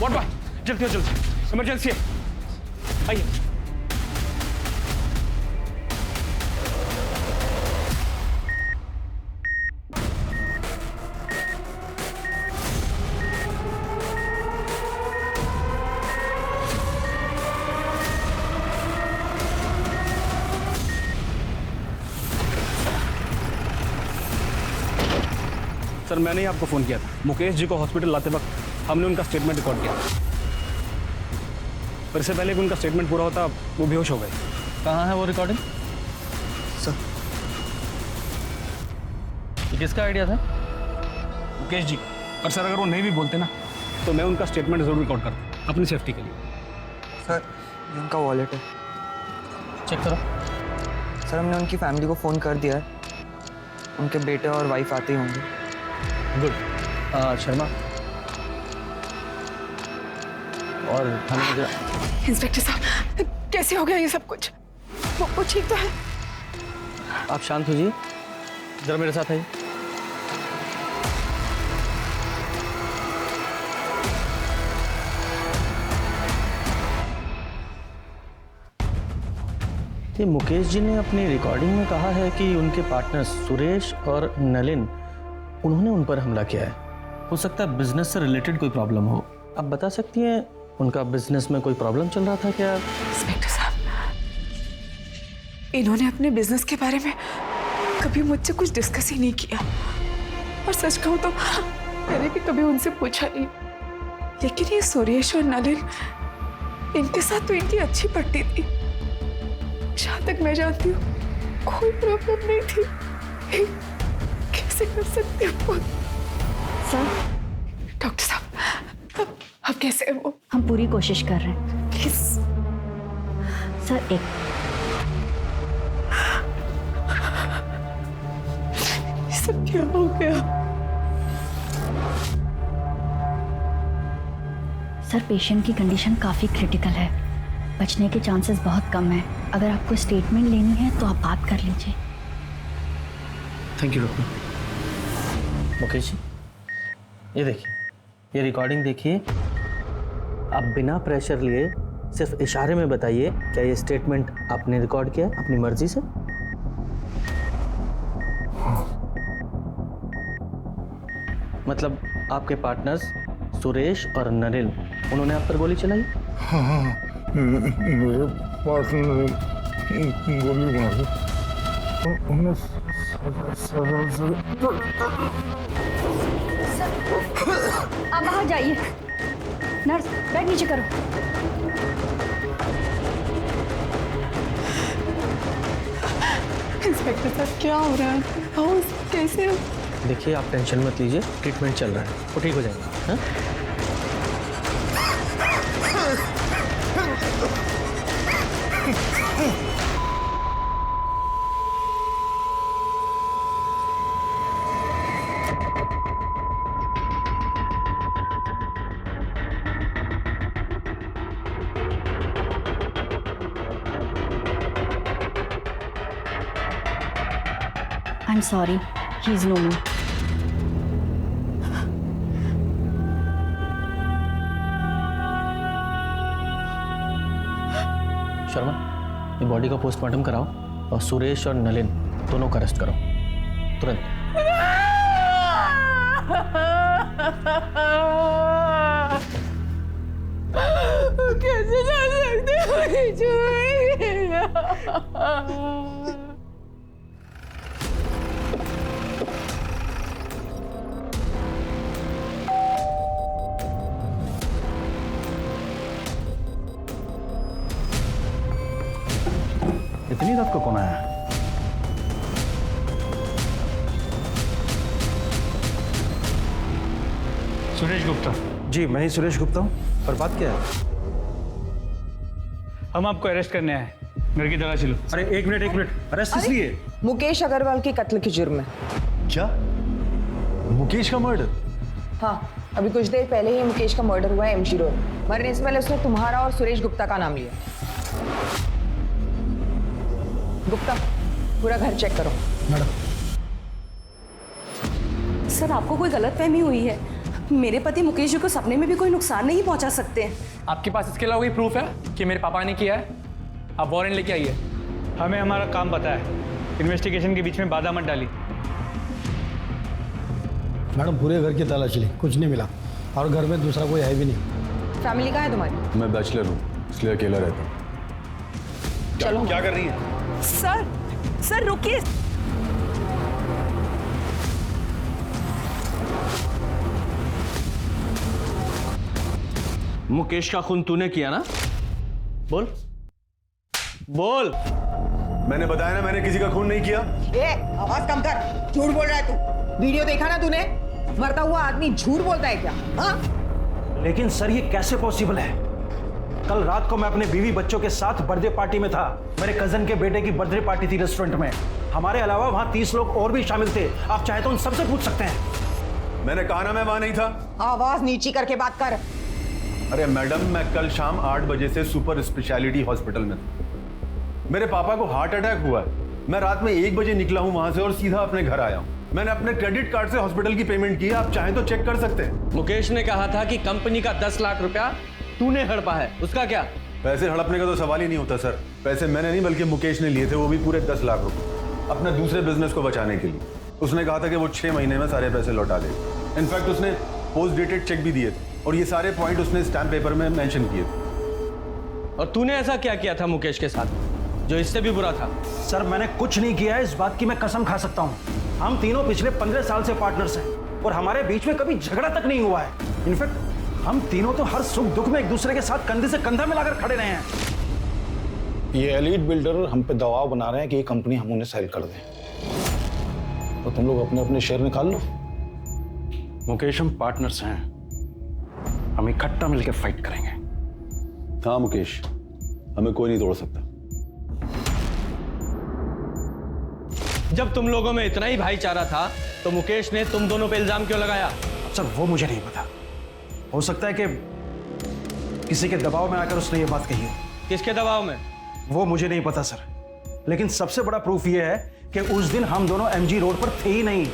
Ward boy जल्दी हो, जल्दी, इमरजेंसी है, आइए। सर मैंने ही आपको फ़ोन किया था। मुकेश जी को हॉस्पिटल लाते वक्त हमने उनका स्टेटमेंट रिकॉर्ड किया, पर इससे पहले कि उनका स्टेटमेंट पूरा होता वो बेहोश हो गए। कहाँ है वो रिकॉर्डिंग? सर ये किसका आइडिया था? मुकेश जी। पर सर अगर वो नहीं भी बोलते ना तो मैं उनका स्टेटमेंट ज़रूर रिकॉर्ड करता अपनी सेफ्टी के लिए। सर ये उनका वॉलेट है। चेक करो। सर हमने उनकी फैमिली को फ़ोन कर दिया है, उनके बेटे और वाइफ आते ही होंगे। गुड। शर्मा और हमें जरा इंस्पेक्टर साहब कैसे हो गया ये सब कुछ? वो ठीक तो है? आप शांत हो जाइए, जरा मेरे साथ आइए। ये मुकेश जी ने अपनी रिकॉर्डिंग में कहा है कि उनके पार्टनर सुरेश और नलिन उन्होंने उन पर हमला किया है। हो सकता है बिजनेस से रिलेटेड कोई प्रॉब्लम हो। आप बता सकती हैं उनका बिजनेस में कोई प्रॉब्लम चल रहा था क्या? इंस्पेक्टर साहब इन्होंने अपने बिजनेस के बारे में कभी मुझसे कुछ डिस्कस ही नहीं किया, और सच कहूं तो मैंने भी कभी उनसे पूछा नहीं। लेकिन ये सुरेश और नलिन, इनके साथ तो इनकी अच्छी पड़ती थी। जहां तक मैं जानती हूँ कोई प्रॉब्लम नहीं थी। कैसे कर सकते हो सर? डॉक्टर साहब अब कैसे है वो? हम पूरी कोशिश कर रहे हैं। प्लीज सर एक ये सब क्या हो गया? सर पेशेंट की कंडीशन काफ़ी क्रिटिकल है, बचने के चांसेस बहुत कम है। अगर आपको स्टेटमेंट लेनी है तो आप बात कर लीजिए। Thank you doctor. Mukesh ji ये देखिए, ये रिकॉर्डिंग देखिए। आप बिना प्रेशर लिए सिर्फ इशारे में बताइए, क्या ये स्टेटमेंट आपने रिकॉर्ड किया अपनी मर्जी से? मतलब आपके पार्टनर्स सुरेश और नलिन उन्होंने आप पर गोली चलाई? हाँ, मेरे पार्टनर ने गोली मारी। उन्हें आप बाहर जाइए। नर्स बैग नीचे करो। इंस्पेक्टर साहब क्या हो रहा है? हाउस कैसे है? देखिए आप टेंशन मत लीजिए, ट्रीटमेंट चल रहा है, वो ठीक हो जाएगा। हाँ? I'm sorry, he's no more. Sharma ये बॉडी का पोस्टमार्टम कराओ और सुरेश और नलिन दोनों को अरेस्ट करो तुरंत। कैसे जा सकते हो? इतनी रात को कौन आया? सुरेश गुप्ता। जी मैं ही सुरेश गुप्ता हूँ। और बात क्या है? हम आपको अरेस्ट करने आए, घर की तलाशी लो। अरे एक मिनट, अरेस्ट किस लिए? मुकेश अग्रवाल के कत्ल के जुर्म में। क्या मुकेश का मर्डर? हाँ, अभी कुछ देर पहले ही मुकेश का मर्डर हुआ है एमजी रोड। मरने से पहले उसने तुम्हारा और सुरेश गुप्ता का नाम लिया। गुप्ता पूरा घर चेक करो। मैडम सर आपको कोई गलतफहमी हुई है, मेरे पति मुकेश जी को सपने में भी कोई नुकसान नहीं पहुंचा सकते हैं। आपके पास इसके अलावा कोई प्रूफ है कि मेरे पापा ने किया है? आप वारंट लेके आइए। हमें हमारा काम पता है, इन्वेस्टिगेशन के बीच में बाधा मत डाली। मैडम पूरे घर की तलाशी ली, कुछ नहीं मिला और घर में दूसरा कोई है भी नहीं। फैमिली कहाँ है तुम्हारी? मैं बैचलर हूँ, इसलिए अकेला रहता हूँ। चलो। क्या कर रही है? सर रुकिए। मुकेश का खून तूने किया ना? बोल बोल। मैंने बताया ना, मैंने किसी का खून नहीं किया। आवाज कम कर, झूठ बोल रहा है तू। वीडियो देखा ना तूने? मरता हुआ आदमी झूठ बोलता है क्या? हाँ? लेकिन सर ये कैसे पॉसिबल है? कल रात को मैं अपने बीवी बच्चों के साथ बर्थडे पार्टी में था। मेरे कजन के बेटे की बर्थडे पार्टी थी रेस्टोरेंट में। हमारे अलावा वहाँ 30 लोग और भी शामिल थे। आप चाहे तो उन सबसे पूछ सकते हैं। मैंने कहा ना मैं वहां नहीं था। आवाज नीची करके बात कर। अरे मैडम, मैं कल शाम 8 बजे से सुपर स्पेशलिटी हॉस्पिटल में था। मेरे पापा को हार्ट अटैक हुआ है। मैं रात में 1 बजे निकला हूं वहां से और सीधा अपने घर आया हूं। मैंने अपने क्रेडिट कार्ड से हॉस्पिटल की पेमेंट की है, आप चाहें तो चेक कर सकते हैं। मुकेश ने कहा था कि कंपनी का 10 लाख रुपया तूने हड़पा है, उसका क्या? पैसे हड़पने का तो सवाल ही नहीं होता सर। पैसे मैंने नहीं बल्कि मुकेश ने लिए थे, वो भी पूरे 10 लाख रुपए, अपने दूसरे बिजनेस को बचाने के लिए। उसने कहा था कि वो 6 महीने में सारे पैसे लौटा देगा। इनफैक्ट उसने पोस्ट डेटेड चेक भी दिए थे और ये सारे पॉइंट उसने स्टैम्प पेपर में मेंशन किए थे। और तूने ऐसा क्या किया था मुकेश के साथ जो इससे भी बुरा था? सर मैंने कुछ नहीं किया है, इस बात की मैं कसम खा सकता हूँ। हम तीनों पिछले 15 साल से पार्टनर्स हैं और हमारे बीच में कभी झगड़ा तक नहीं हुआ है। इनफैक्ट हम तीनों तो हर सुख दुख में एक दूसरे के साथ कंधे से कंधा मिलाकर खड़े रहे हैं। ये एलीट बिल्डर हम पे दबाव बना रहे हैं कि ये कंपनी हम उन्हें सेल कर दें, तो तुम लोग अपने अपने शेयर निकाल लो। मुकेश हम पार्टनर्स हैं, हम इकट्ठा मिलकर फाइट करेंगे। हाँ मुकेश, हमें कोई नहीं तोड़ सकता। जब तुम लोगों में इतना ही भाईचारा था तो मुकेश ने तुम दोनों पे इल्जाम क्यों लगाया? सर वो मुझे नहीं पता, हो सकता है कि किसी के दबाव में आकर उसने ये बात कही हो। किसके दबाव में? वो मुझे नहीं पता सर, लेकिन सबसे बड़ा प्रूफ ये है कि उस दिन हम दोनों एमजी रोड पर थे ही नहीं।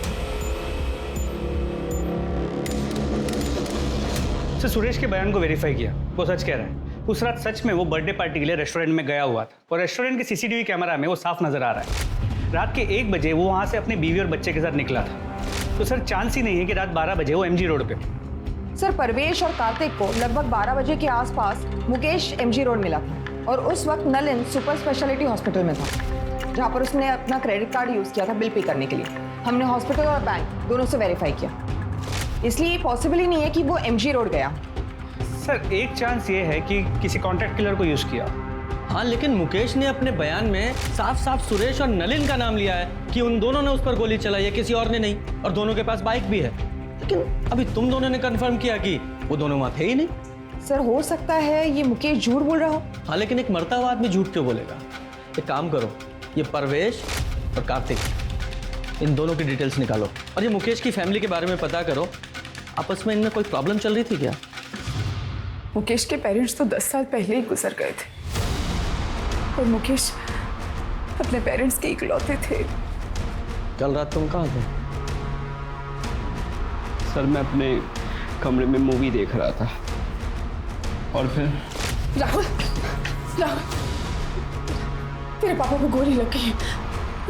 सर सुरेश के बयान को वेरीफाई किया, वो सच कह रहा है। उस रात सच में वो बर्थडे पार्टी के लिए रेस्टोरेंट में गया हुआ था और रेस्टोरेंट के सीसीटीवी कैमरा में वो साफ नजर आ रहा है। रात के 1 बजे वो वहां से अपनी बीवी और बच्चे के साथ निकला था। तो सर चांस ही नहीं है कि रात 12 बजे वो एमजी रोड पे। सर परवेश और कार्तिक को लगभग 12 बजे के आसपास मुकेश एमजी रोड मिला था और उस वक्त नलिन सुपर स्पेशलिटी हॉस्पिटल में था, जहां पर उसने अपना क्रेडिट कार्ड यूज किया था बिल पे करने के लिए। हमने हॉस्पिटल और बैंक दोनों से वेरीफाई किया, इसलिए पॉसिबल ही नहीं है कि वो एमजी रोड गया। सर एक चांस ये है कि किसी कॉन्ट्रैक्ट किलर को यूज किया। हाँ, लेकिन मुकेश ने अपने बयान में साफ साफ सुरेश और नलिन का नाम लिया है कि उन दोनों ने उस पर गोली चलाई है, किसी और ने नहीं, और दोनों के पास बाइक भी है। लेकिन अभी तुम दोनों ने कंफर्म किया कि वो दोनों वहां थे ही नहीं। सर हो सकता है ये मुकेश झूठ बोल रहा हो। हाँ, लेकिन एक मरता हुआ आदमी झूठ क्यों बोलेगा? एक काम करो, ये परवेश और कार्तिक, इन दोनों की डिटेल्स निकालो और ये मुकेश की फैमिली के बारे में पता करो। आपस में इनमें कोई प्रॉब्लम चल रही थी क्या? मुकेश के पेरेंट्स तो 10 साल पहले ही गुजर गए थे और मुकेश अपने पेरेंट्स के इकलौते थे। कल रात तुम कहाँ थे? सर मैं अपने कमरे में मूवी देख रहा था और फिर राहुल, राहुल, तेरे पापा को गोली लग गई है।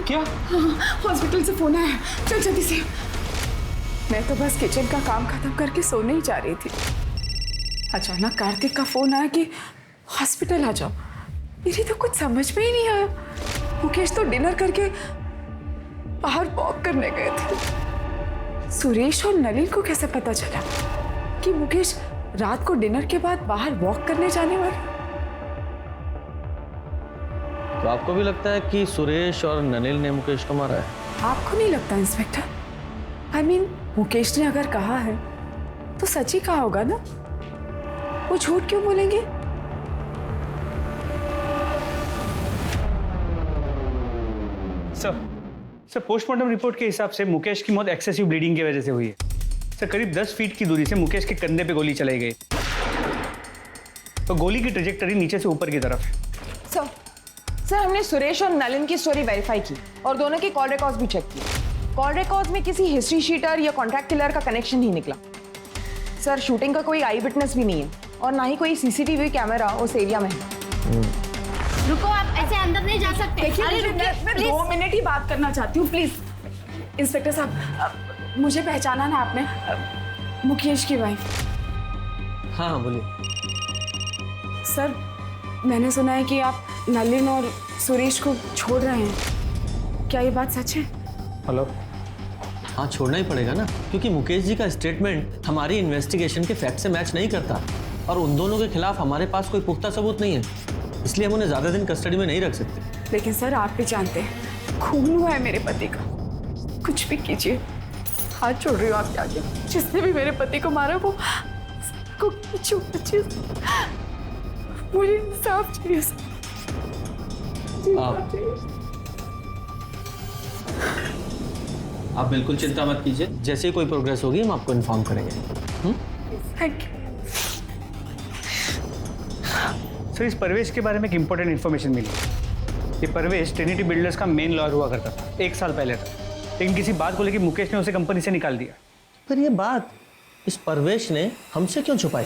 क्या? हाँ, हॉस्पिटल से फोन आया, चल जल्दी से। मैं तो बस किचन का काम खत्म करके सोने ही जा रही थी, अचानक कार्तिक का फोन आया कि हॉस्पिटल आ जाओ। मेरी तो कुछ समझ में ही नहीं आया। मुकेश तो डिनर करके बाहर वॉक करने गए थे। सुरेश और नलिन को कैसे पता चला कि मुकेश रात को डिनर के बाद बाहर वॉक करने जाने वाले? तो आपको भी लगता है कि सुरेश और नलिन ने मुकेश को मारा है? आपको नहीं लगता इंस्पेक्टर? I mean, मुकेश ने अगर कहा है तो सच ही कहा होगा ना, वो झूठ क्यों बोलेंगे? सर पोस्टमार्टम रिपोर्ट के हिसाब से मुकेश की मौत एक्सेसिव ब्लीडिंग की वजह से हुई है। सर करीब 10 फीट की दूरी से मुकेश के कंधे पे गोली चलाई गई, तो गोली की ट्रेजेक्टरी नीचे से ऊपर की तरफ है। सर हमने सुरेश और नलिन की स्टोरी वेरीफाई की और दोनों के कॉल रिकॉर्ड्स भी चेक किए। कॉल रिकॉर्ड्स में किसी हिस्ट्री शीटर या कॉन्ट्रैक्ट किलर का कनेक्शन ही निकला। सर शूटिंग का कोई आई विटनेस भी नहीं है और ना ही कोई सीसीटीवी कैमरा उस एरिया में है। रुको, आप ऐसे अंदर नहीं जा सकते। देखिए, अरे रुकिए, मैं please। 2 मिनट ही बात करना चाहती हूँ, प्लीज। इंस्पेक्टर साहब, मुझे पहचाना ना आपने? मुकेश की वाइफ। हाँ हाँ बोलिए। सर, मैंने सुना है कि आप नलिन और सुरेश को छोड़ रहे हैं, क्या ये बात सच है? हेलो। हाँ, छोड़ना ही पड़ेगा ना, क्योंकि मुकेश जी का स्टेटमेंट हमारी इन्वेस्टिगेशन के फैक्ट से मैच नहीं करता और उन दोनों के खिलाफ हमारे पास कोई पुख्ता सबूत नहीं है, इसलिए हम उन्हें ज़्यादा दिन कस्टडी में नहीं रख सकते। लेकिन सर, आप भी जानते हैं खून हुआ है मेरे पति का, कुछ भी कीजिए, हाथ छोड़ रही हूँ आपके आगे। जिसने भी मेरे पति को मारा वो को मुझे इंसाफ चाहिए सर। आप बिल्कुल चिंता मत कीजिए, जैसे ही कोई प्रोग्रेस होगी हम आपको इन्फॉर्म करेंगे। Thank you. सर, इस परवेश के बारे में एक इंपॉर्टेंट इन्फॉर्मेशन मिली। ये परवेश ट्रिनिटी बिल्डर्स का मेन लॉयर हुआ करता था 1 साल पहले तक, लेकिन किसी बात को लेकर मुकेश ने उसे कंपनी से निकाल दिया। पर ये बात इस परवेश ने हमसे क्यों छुपाई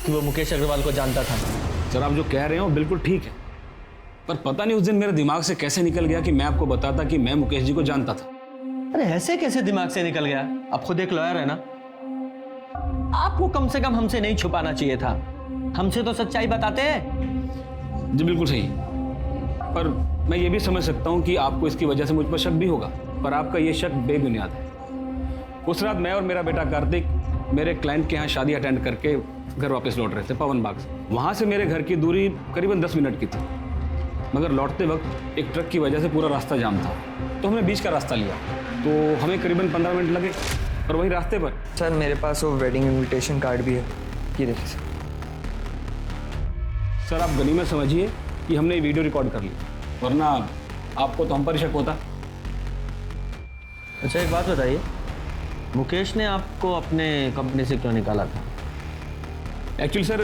कि वो मुकेश अग्रवाल को जानता था? सर, आप जो कह रहे हैं वो बिल्कुल ठीक है, पर पता नहीं उस दिन मेरे दिमाग से कैसे निकल गया कि मैं आपको बताता कि मैं मुकेश जी को जानता था। अरे ऐसे कैसे दिमाग से निकल गया? आप खुद एक लॉयर है ना, आपको कम से कम हमसे नहीं छुपाना चाहिए था, हमसे तो सच्चाई बताते हैं। जी बिल्कुल सही, पर मैं ये भी समझ सकता हूँ कि आपको इसकी वजह से मुझ पर शक भी होगा, पर आपका ये शक बेबुनियाद है। उस रात मैं और मेरा बेटा कार्तिक मेरे क्लाइंट के यहाँ शादी अटेंड करके घर वापस लौट रहे थे पवन बाग से। वहाँ से मेरे घर की दूरी करीबन 10 मिनट की थी, मगर लौटते वक्त एक ट्रक की वजह से पूरा रास्ता जाम था, तो हमने बीच का रास्ता लिया, तो हमें करीबन 15 मिनट लगे। और वही रास्ते पर सर मेरे पास वो वेडिंग इनविटेशन कार्ड भी है, ये देखिए सर। सर, आप गनीमत समझिए कि हमने ये वीडियो रिकॉर्ड कर ली, वरना आपको तो हम पर शक होता। अच्छा, एक बात बताइए, मुकेश ने आपको अपने कंपनी से क्यों निकाला था? एक्चुअली सर,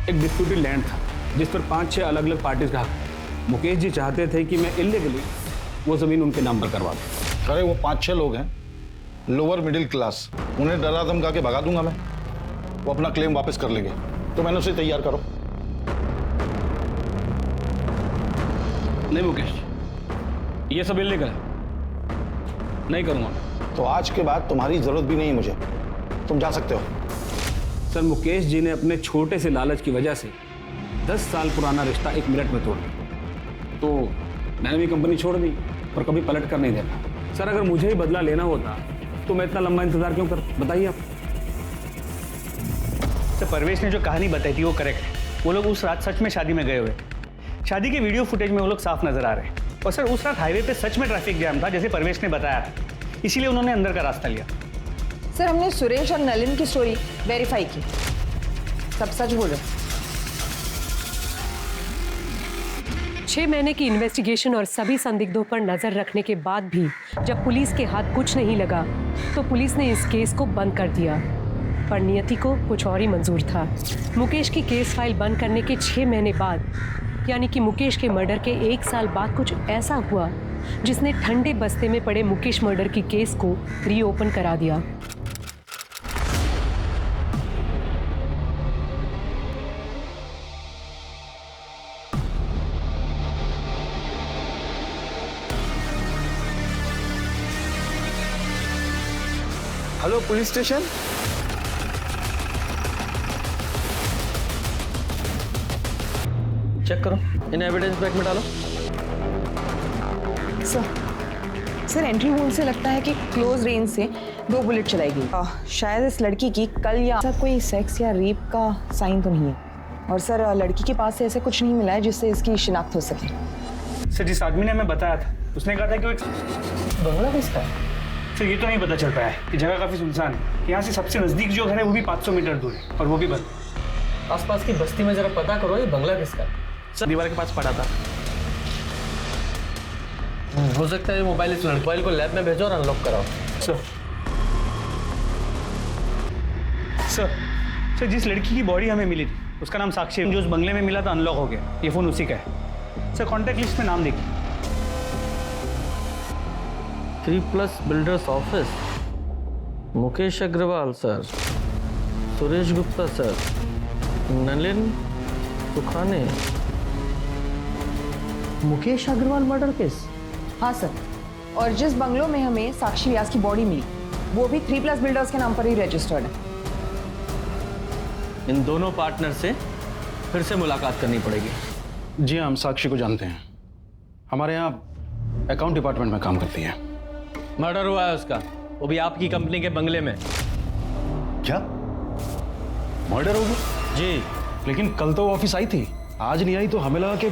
एक डिस्प्यूटेड लैंड था जिस पर 5-6 अलग अलग पार्टीज का हक था। मुकेश जी चाहते थे कि मैं इलीगली वो ज़मीन उनके नाम पर करवा दूँ। अरे वो 5-6 लोग हैं, लोअर मिडिल क्लास, उन्हें डरा धमका के भगा दूंगा मैं, वो अपना क्लेम वापस कर लेंगे, तो मैंने उसे तैयार करो। नहीं मुकेश, ये सब इलीगल है, नहीं करूँगा। तो आज के बाद तुम्हारी जरूरत भी नहीं है मुझे, तुम जा सकते हो। सर, मुकेश जी ने अपने छोटे से लालच की वजह से 10 साल पुराना रिश्ता 1 मिनट में तोड़ दिया, तो मैंने भी कंपनी छोड़ दी और कभी पलट कर नहीं देखा। सर, अगर मुझे ही बदला लेना होता तो मैं इतना लंबा इंतजार क्यों कर, बताइए आप। सर, परवेश ने जो कहानी बताई थी वो करेक्ट है। वो लोग उस रात सच में शादी में गए हुए, शादी के वीडियो फुटेज में वो लोग साफ नजर आ रहे हैं। और सर, उस रात हाईवे पे सच में ट्रैफिक जैम था, जैसे परवेश ने बताया था, इसीलिए उन्होंने अंदर का रास्ता लिया। सर हमने सुरेश और नलिन की स्टोरी वेरीफाई की, सब सच बोल रहे। 6 महीने की इन्वेस्टिगेशन और सभी संदिग्धों पर नजर रखने के बाद भी जब पुलिस के हाथ कुछ नहीं लगा तो पुलिस ने इस केस को बंद कर दिया, पर नियति को कुछ और ही मंजूर था। मुकेश की केस फाइल बंद करने के 6 महीने बाद, यानी कि मुकेश के मर्डर के 1 साल बाद, कुछ ऐसा हुआ जिसने ठंडे बस्ते में पड़े मुकेश मर्डर की केस को रीओपन करा दिया। Hello police station. चेक करो, इन एविडेंस बैग में डालो। सर एंट्री वोल्ट से लगता है कि क्लोज रेंज से 2 बुलेट चलाई गई। शायद इस लड़की की कल या सर कोई सेक्स या रेप का साइन तो नहीं है, और सर लड़की के पास से ऐसे कुछ नहीं मिला है जिससे इसकी शिनाख्त हो सके। सर, जिस आदमी ने हमें बताया था उसने कहा था कि वो एक बंगला किसका है? सर, ये तो नहीं पता चल पाया है कि जगह काफ़ी सुनसान है। यहाँ से सबसे नज़दीक जो घर है वो भी 500 मीटर दूर है, और वो भी बंद। आसपास की बस्ती में जरा पता करो ये बंगला किसका है। सर, दीवार के पास पड़ा था। हो सकता है ये मोबाइल इस मोबाइल को लैब में भेजो और अनलॉक कराओ। सर, जिस लड़की की बॉडी हमें मिली थी उसका नाम साक्षी है, जो उस बंगले में मिला था अनलॉक हो गया, ये फ़ोन उसी का है। सर, कॉन्टैक्ट लिस्ट में नाम देखिए। 3+ builders office, Mukesh Agarwal sir, Suresh Gupta sir, Nalin Sukhane, Mukesh Agarwal murder case. हाँ सर, और जिस बंगलों में हमें साक्षी व्यास की बॉडी मिली वो भी 3+ बिल्डर्स के नाम पर ही रजिस्टर्ड है। इन दोनों पार्टनर से फिर से मुलाकात करनी पड़ेगी। जी हाँ, हम साक्षी को जानते हैं, हमारे यहाँ अकाउंट डिपार्टमेंट में काम करती है। मर्डर हुआ है उसका, वो भी आपकी कंपनी के बंगले में। क्या मर्डर हो गया? जी। लेकिन कल तो वो ऑफिस आई थी, आज नहीं आई, तो हमें लगा कि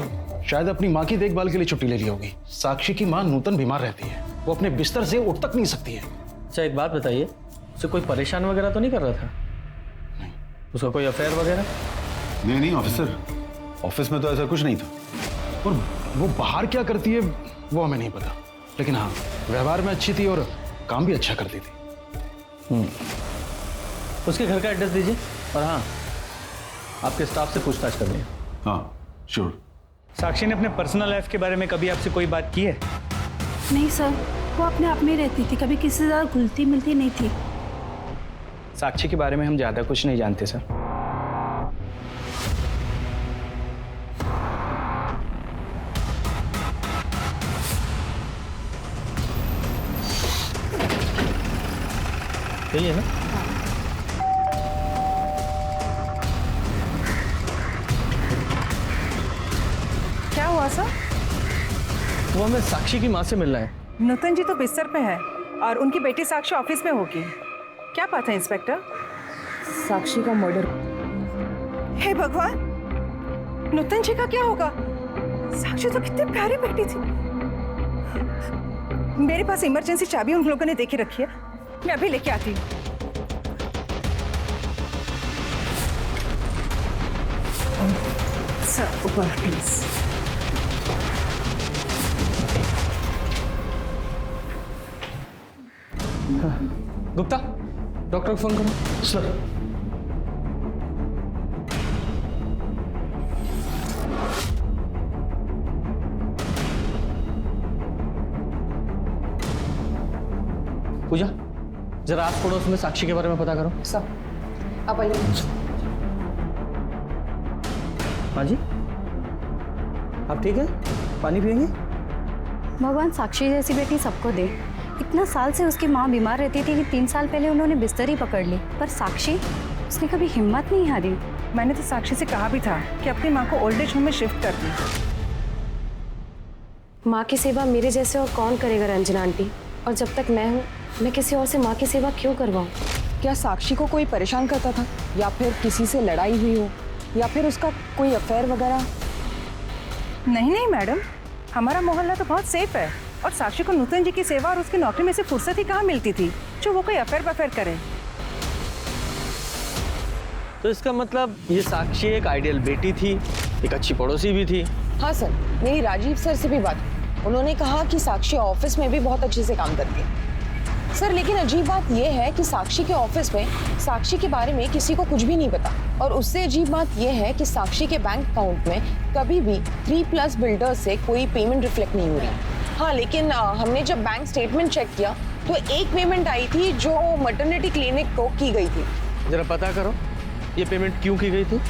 शायद अपनी माँ की देखभाल के लिए छुट्टी ले ली होगी। साक्षी की माँ नूतन बीमार रहती है, वो अपने बिस्तर से उठ तक नहीं सकती है। अच्छा एक बात बताइए, उसे कोई परेशान वगैरह तो नहीं कर रहा था? नहीं। उसका कोई अफेयर वगैरह? नहीं ऑफिसर, ऑफिस में तो ऐसा कुछ नहीं था। और वो बाहर क्या करती है वो हमें नहीं पता, लेकिन हाँ व्यवहार में अच्छी थी और काम भी अच्छा करती थी। उसके घर का एड्रेस दीजिए, और हाँ आपके स्टाफ से पूछताछ कर लें। हाँ श्योर। साक्षी ने अपने पर्सनल लाइफ के बारे में कभी आपसे कोई बात की है? नहीं सर, वो अपने आप में रहती थी, कभी किसी से ज़्यादा घुलती मिलती नहीं थी। साक्षी के बारे में हम ज़्यादा कुछ नहीं जानते सर। सही है ना? क्या हुआ सर? वो हमें साक्षी की माँ से मिलना है। नूतन जी तो बिस्तर पे है और उनकी बेटी साक्षी ऑफिस में होगी। क्या बात है इंस्पेक्टर? साक्षी का मर्डर। हे भगवान, नूतन जी का क्या होगा? साक्षी तो कितनी प्यारी बेटी थी। मेरे पास इमरजेंसी चाबी उन लोगों ने देके रखी है, मैं अभी लेके आती हूँ। सर ऊपर प्लीज। गुप्ता, डॉक्टर को फोन करो। सर पूजा, जरा आस पड़ोस में साक्षी के बारे में पता करो। सर आप आइए। हाँ जी, आप ठीक है? पानी पियेंगे? भगवान साक्षी जैसी बेटी सबको दे। इतना साल से उसकी माँ बीमार रहती थी कि 3 साल पहले उन्होंने बिस्तर ही पकड़ ली, पर साक्षी, उसने कभी हिम्मत नहीं हारी। मैंने तो साक्षी से कहा भी था कि अपनी माँ को ओल्ड एज होम में शिफ्ट कर दी। माँ की सेवा मेरे जैसे और कौन करेगा रंजना आंटी, और जब तक मैं हूँ मैं किसी और से माँ की सेवा क्यों करवाऊँ? क्या साक्षी को कोई परेशान करता था, या फिर किसी से लड़ाई हुई हो, या फिर उसका कोई अफेयर वगैरह? नहीं नहीं मैडम, हमारा मोहल्ला तो बहुत सेफ है, और साक्षी को नूतन जी की सेवा और उसकी नौकरी में से फुर्सत ही कहाँ मिलती थी जो वो कोई अफेयर बफेयर करे। तो इसका मतलब ये साक्षी एक आइडियल बेटी थी, एक अच्छी पड़ोसी भी थी। हाँ सर, मेरी राजीव सर से भी बात हुई। उन्होंने कहा कि साक्षी ऑफिस में भी बहुत अच्छे से काम करती है। सर लेकिन अजीब बात यह है कि साक्षी के ऑफिस में साक्षी के बारे में किसी को कुछ भी नहीं पता, और उससे अजीब बात यह है कि साक्षी के बैंक अकाउंट में कभी भी 3+ बिल्डर्स से कोई पेमेंट रिफ्लेक्ट नहीं हो रही। हाँ लेकिन हमने जब बैंक स्टेटमेंट चेक किया तो एक पेमेंट आई थी जो मैटरनिटी क्लिनिक को की गई थी। जरा पता करो ये पेमेंट क्यों की गई थी।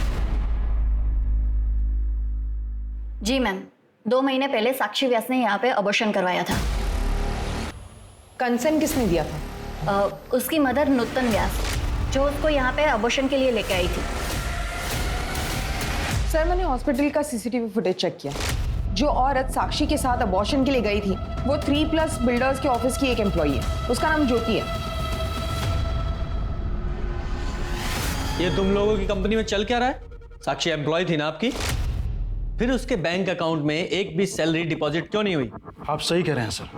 जी मैम, 2 महीने पहले साक्षी व्यास ने यहाँ पे अबॉर्शन करवाया था। कंसर्न किसने दिया था? उसकी मदर नूतन व्यास, जो उसको यहाँ पे अबॉर्शन के लिए लेके आई थी। सर मैंने हॉस्पिटल का सीसीटीवी फुटेज चेक किया। जो औरत साक्षी के साथ अबॉर्शन के लिए गई थी वो 3+ बिल्डर्स के ऑफिस की एक एम्प्लॉई है, उसका नाम ज्योति है। ये तुम लोगों की कंपनी में चल क्या रहा है? साक्षी एम्प्लॉय थी ना आपकी, फिर उसके बैंक अकाउंट में एक भी सैलरी डिपॉजिट क्यों नहीं हुई? आप सही कह रहे हैं सर,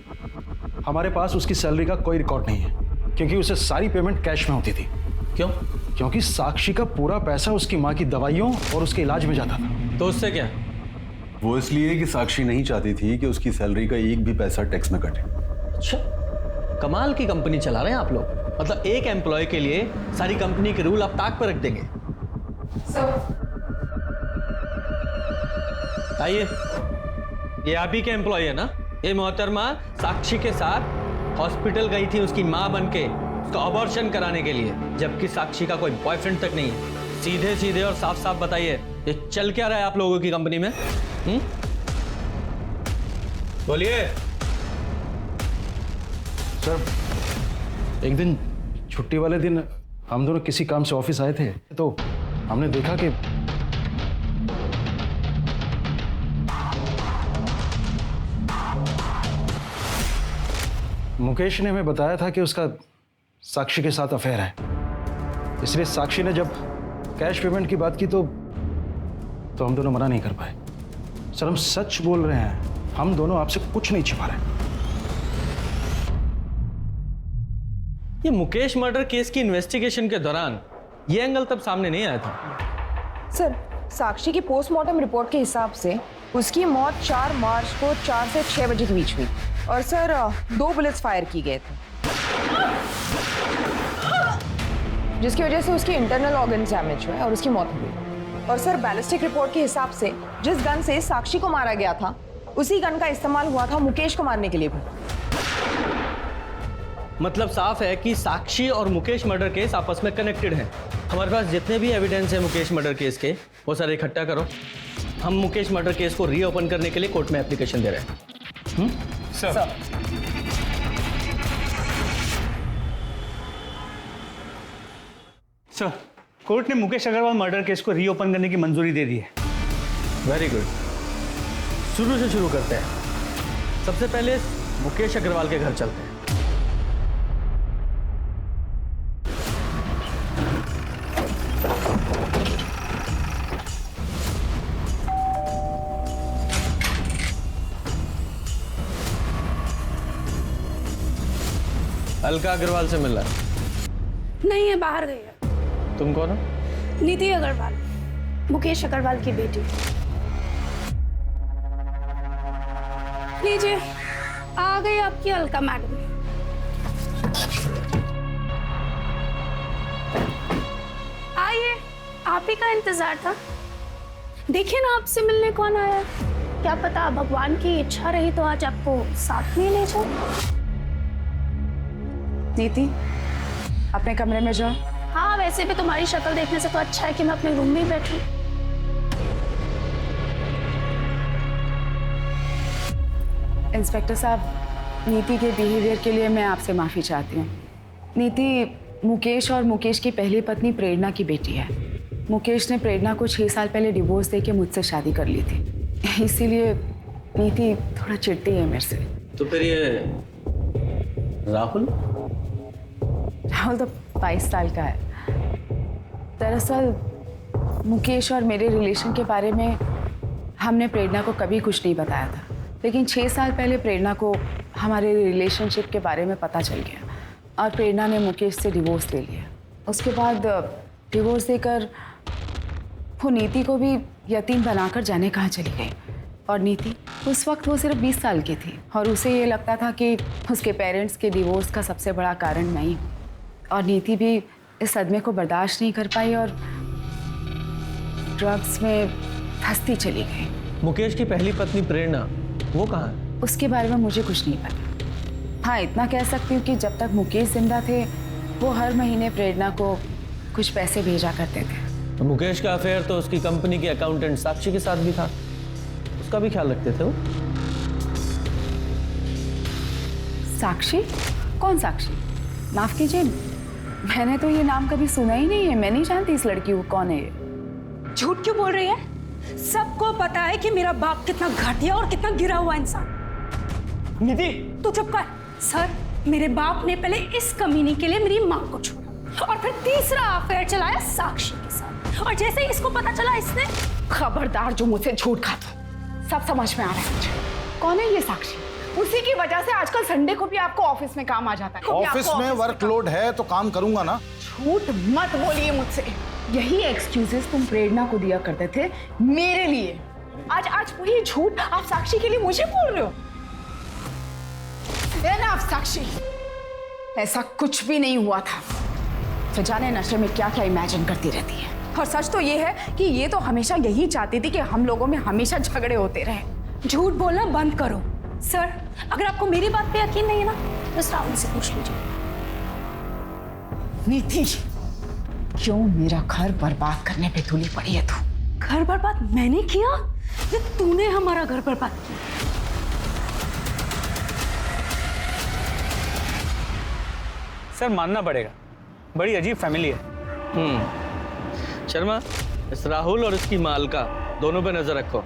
हमारे पास उसकी सैलरी का कोई रिकॉर्ड नहीं है, क्योंकि उसे सारी पेमेंट कैश में होती थी। क्यों? क्योंकि साक्षी का पूरा पैसा उसकी माँ की दवाइयों और उसके इलाज में जाता था। तो उससे क्या? वो इसलिए कि साक्षी नहीं चाहती थी कि उसकी सैलरी का एक भी पैसा टैक्स में कटे। अच्छा, कमाल की कंपनी चला रहे हैं आप लोग। मतलब एक एम्प्लॉय के लिए सारी कंपनी के रूल आप ताक पर रख देंगे। आइए, ये आप ही के एम्प्लॉय है ना? ये मोहतरमा साक्षी के साथ हॉस्पिटल गई थी उसकी माँ बनके, उसका अबॉर्शन कराने के लिए, जबकि साक्षी का कोई बॉयफ्रेंड तक नहीं है। सीधे सीधे और साफ साफ बताइए, ये चल क्या रहा है आप लोगों की कंपनी में? बोलिए। सर, एक दिन छुट्टी वाले दिन हम दोनों किसी काम से ऑफिस आए थे, तो हमने देखा कि मुकेश ने हमें बताया था कि उसका साक्षी के साथ अफेयर है। इसलिए साक्षी ने जब कैश पेमेंट की बात की तो हम दोनों मना नहीं कर पाए। सर, हम सच बोल रहे हैं, हम दोनों आपसे कुछ नहीं छिपा रहे। ये मुकेश मर्डर केस की इन्वेस्टिगेशन के दौरान ये एंगल तब सामने नहीं आया था। सर, साक्षी की पोस्टमार्टम रिपोर्ट के हिसाब से उसकी मौत 4 मार्च को 4 से 6 बजे के बीच हुई और सर 2 बुलेट्स फायर किए गए थे, जिसकी वजह से उसके इंटरनल ऑर्गन डैमेज हुए और उसकी मौत हुई। और सर, बैलिस्टिक रिपोर्ट के हिसाब से जिस गन से साक्षी को मारा गया था उसी गन का इस्तेमाल हुआ था मुकेश को मारने के लिए भी। मतलब साफ है कि साक्षी और मुकेश मर्डर केस आपस में कनेक्टेड हैं। हमारे पास जितने भी एविडेंस है मुकेश मर्डर केस के, वो सारे इकट्ठा करो। हम मुकेश मर्डर केस को रीओपन करने के लिए कोर्ट में एप्लीकेशन दे रहे हैं। सर, कोर्ट ने मुकेश अग्रवाल मर्डर केस को रीओपन करने की मंजूरी दे दी है। Very good. शुरू से शुरू करते हैं। सबसे पहले मुकेश अग्रवाल के घर चलते हैं। अलका अग्रवाल से मिला? नहीं है, बाहर गई है। तुम कौन हो? नीति अग्रवाल, मुकेश अग्रवाल की बेटी। लीजिए, आ गई आपकी अलका मैडम। आइए, आप ही का इंतजार था। देखिए ना, आपसे मिलने कौन आया। क्या पता भगवान की इच्छा रही तो आज आपको साथ में ले जाओ। नीति, अपने कमरे में जाओ। हाँ, वैसे भी तुम्हारी शक्ल देखने से तो अच्छा है कि मैं अपने रूम में ही बैठूं। इंस्पेक्टर साहब, नीति के बिहेवियर के लिए मैं आपसे माफ़ी चाहती हूँ। नीति मुकेश और मुकेश की पहली पत्नी प्रेरणा की बेटी है। मुकेश ने प्रेरणा को 6 साल पहले डिवोर्स देके मुझसे शादी कर ली थी, इसीलिए नीति थोड़ा चिढ़ती है मेरे से। तो फिर ये राहुल तो 22 साल का है। दरअसल मुकेश और मेरे रिलेशन के बारे में हमने प्रेरणा को कभी कुछ नहीं बताया था, लेकिन 6 साल पहले प्रेरणा को हमारे रिलेशनशिप के बारे में पता चल गया और प्रेरणा ने मुकेश से डिवोर्स ले लिया। उसके बाद डिवोर्स देकर वो नीति को भी यतीम बनाकर जाने कहाँ चली गई। और नीति उस वक्त वो सिर्फ 20 साल की थी और उसे ये लगता था कि उसके पेरेंट्स के डिवोर्स का सबसे बड़ा कारण मैं ही हूँ। और नीति भी इस सदमे को बर्दाश्त नहीं कर पाई और ड्रग्स में फंसती चली गई। मुकेश की पहली पत्नी प्रेरणा, वो कहाँ है? उसके बारे में मुझे कुछ नहीं पता। हाँ, इतना कह सकती हूँ कि जब तक मुकेश जिंदा थे वो हर महीने प्रेरणा को कुछ पैसे भेजा करते थे। तो मुकेश का अफेयर तो उसकी कंपनी के अकाउंटेंट साक्षी के साथ भी था, उसका भी ख्याल रखते थे वो। साक्षी? कौन साक्षी? माफ कीजिए, मैंने तो ये नाम कभी सुना ही नहीं है। मैं नहीं जानती इस लड़की को कौन है ये। झूठ क्यों बोल रही है? सबको पता है कि मेरा बाप कितना घटिया और कितना गिरा हुआ इंसान। निधि, तू चुप कर। सर, मेरे बाप ने पहले इस कमीनी के लिए मेरी माँ को छोड़ा और फिर तीसरा अफेयर चलाया साक्षी के साथ, और जैसे ही इसको पता चला इसने। खबरदार जो मुझसे झूठ खाता। सब समझ में आ रहा है मुझे। कौन है ये साक्षी? उसी की वजह से आजकल संडे को भी आपको ऑफिस में काम आ जाता है। ऑफिस में वर्कलोड है तो काम करूंगा ना। झूठ मत बोलिए मुझसे। यही एक्सक्यूजेस तुम प्रेरणा को दिया करते थे मेरे लिए। आज वही झूठ आप साक्षी के लिए मुझे बोल रहे हो। आप साक्षी, ऐसा कुछ भी नहीं हुआ था। तो जाने नशे में क्या क्या इमेजिन करती रहती है। और सच तो ये है कि ये तो हमेशा यही चाहती थी कि हम लोगों में हमेशा झगड़े होते रहे। झूठ बोलना बंद करो। सर, अगर आपको मेरी बात पे यकीन नहीं है ना तो राहुल से पूछ लीजिए। नीति, क्यों मेरा घर बर्बाद करने पे तुली पड़ी है तू? घर बर्बाद मैंने किया या तूने हमारा घर बर्बाद किया? सर मानना पड़ेगा, बड़ी अजीब फैमिली है। शर्मा, इस राहुल और इसकी मालका दोनों पे नजर रखो,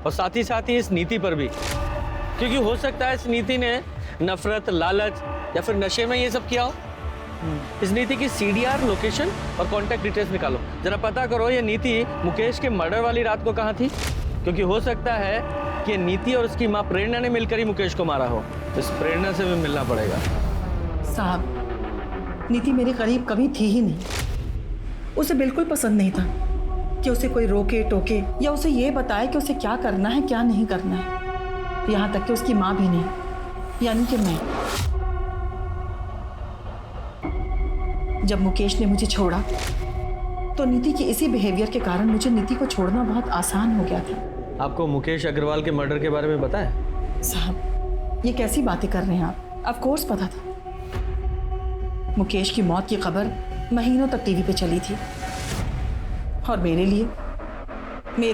और साथ ही इस नीति पर भी, क्योंकि हो सकता है इस नीति ने नफरत, लालच या फिर नशे में ये सब किया हो। इस नीति की CDR लोकेशन और कॉन्टैक्ट डिटेल्स निकालो, जरा पता करो ये नीति मुकेश के मर्डर वाली रात को कहाँ थी, क्योंकि हो सकता है कि नीति और उसकी माँ प्रेरणा ने मिलकर ही मुकेश को मारा हो। इस प्रेरणा से भी मिलना पड़ेगा। साहब, नीति मेरे करीब कभी थी ही नहीं। उसे बिल्कुल पसंद नहीं था कि उसे कोई रोके टोके या उसे ये बताए कि उसे क्या करना है क्या नहीं करना है। यहाँ तक कि उसकी माँ भी नहीं, यानी कि मैं। जब मुकेश ने मुझे छोड़ा तो नीति के इसी बिहेवियर के कारण मुझे नीति को छोड़ना बहुत आसान हो गया था। आपको मुकेश अग्रवाल के मर्डर के बारे में पता है? साहब, ये कैसी बातें कर रहे हैं आप? ऑफ कोर्स पता था। मुकेश की मौत की खबर महीनों तक टीवी पे चली थी, और मेरे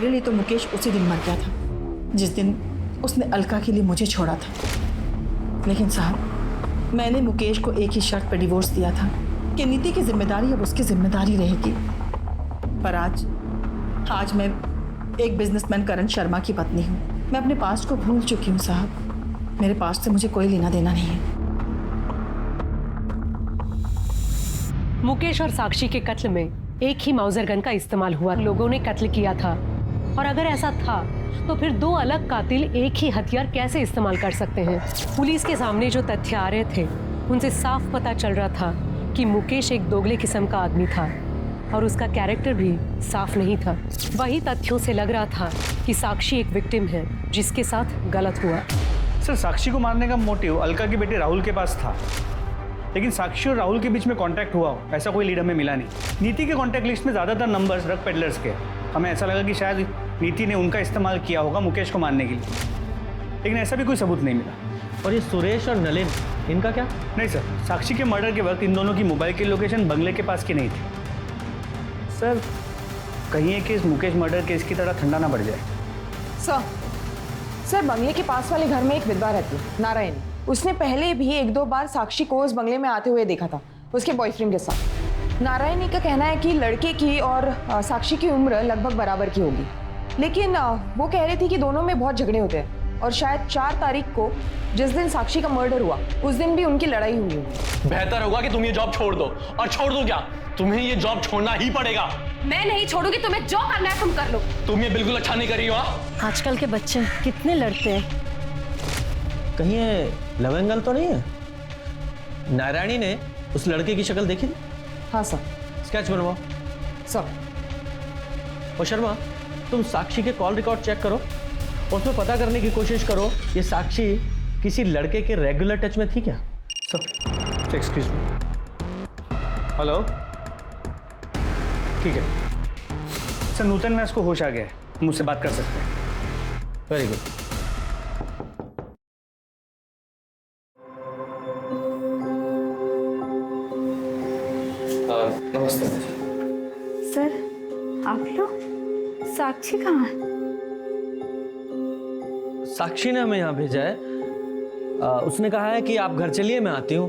लिए तो मुकेश उसी दिन मर गया था जिस दिन उसने अलका के लिए मुझे छोड़ा था। लेकिन साहब, मैंने मुकेश को एक ही शर्त पर डिवोर्स दिया था कि नीति की जिम्मेदारी अब उसकी जिम्मेदारी रहेगी। पर आज मैं एक बिजनेसमैन करण शर्मा की पत्नी हूँ। मैं अपने पास्ट को भूल चुकी हूँ साहब। मेरे पास्ट से मुझे कोई लेना देना नहीं है। मुकेश और साक्षी के कत्ल में एक ही माउजर गन का इस्तेमाल हुआ। लोगों ने कत्ल किया था, और अगर ऐसा था तो फिर दो अलग कातिल एक ही हथियार कैसे इस्तेमाल कर सकते हैं? पुलिस के सामने जो तथ्य आ रहे थे उनसे साफ पता चल रहा था कि मुकेश एक दोगले किस्म का आदमी था, और उसका कैरेक्टर भी साफ नहीं था। वही तथ्यों से लग रहा था कि साक्षी एक विक्टिम है जिसके साथ गलत हुआ। सर, साक्षी को मारने का मोटिव अलका के बेटे राहुल के पास था, लेकिन साक्षी और राहुल के बीच में कांटेक्ट हुआ हो ऐसा कोई लीड हमें मिला नहीं। नीति के कांटेक्ट लिस्ट में ज़्यादातर नंबर्स ड्रग पेडलर्स के। हमें ऐसा लगा कि शायद नीति ने उनका इस्तेमाल किया होगा मुकेश को मारने के लिए, लेकिन ऐसा भी कोई सबूत नहीं मिला। और ये सुरेश और नलिन, इनका क्या? नहीं सर, साक्षी के मर्डर के वक्त इन दोनों की मोबाइल की लोकेशन बंगले के पास की नहीं थी। सर, कहीं है कि इस मुकेश मर्डर केस की तरह ठंडा ना बढ़ जाए। सर, बंगले के पास वाले घर में एक विधवा रहती है, नारायणी। उसने पहले भी एक दो बार साक्षी को उस बंगले में आते हुए देखा था उसके बॉयफ्रेंड के साथ। नारायणी का कहना है कि लड़के की और साक्षी की उम्र लगभग बराबर की होगी, लेकिन वो कह रही थी कि दोनों में बहुत झगड़े होते हैं, और शायद 4 तारीख को जिस दिन साक्षी का मर्डर हुआ उस दिन भी उनकी लड़ाई हुई होगी। बेहतर होगा कि तुम ये जॉब छोड़ दो। और छोड़ दो क्या, तुम्हें ये जॉब छोड़ना ही पड़ेगा। मैं नहीं छोड़ूंगी, तुम्हें जो करना है तुम कर लो। तुम ये बिल्कुल अच्छा नहीं कर रही हो। आजकल के बच्चे कितने लड़ते हैं। कहीं ये लव एंगल तो नहीं है? नारायणी ने उस लड़के की शक्ल देखी? हाँ सर। स्केच बनवाओ सर। और शर्मा, तुम साक्षी के कॉल रिकॉर्ड चेक करो, उसमें पता करने की कोशिश करो ये साक्षी किसी लड़के के रेगुलर टच में थी क्या? Sir, excuse me. हेलो, ठीक है सर, नूतन में इसको होश आ गया है, मुझसे बात कर सकते हैं। Very good. नमस्ते सर, आप लोग? साक्षी कहाँ है? साक्षी ने हमें यहाँ भेजा है। उसने कहा है कि आप घर चलिए, मैं आती हूँ,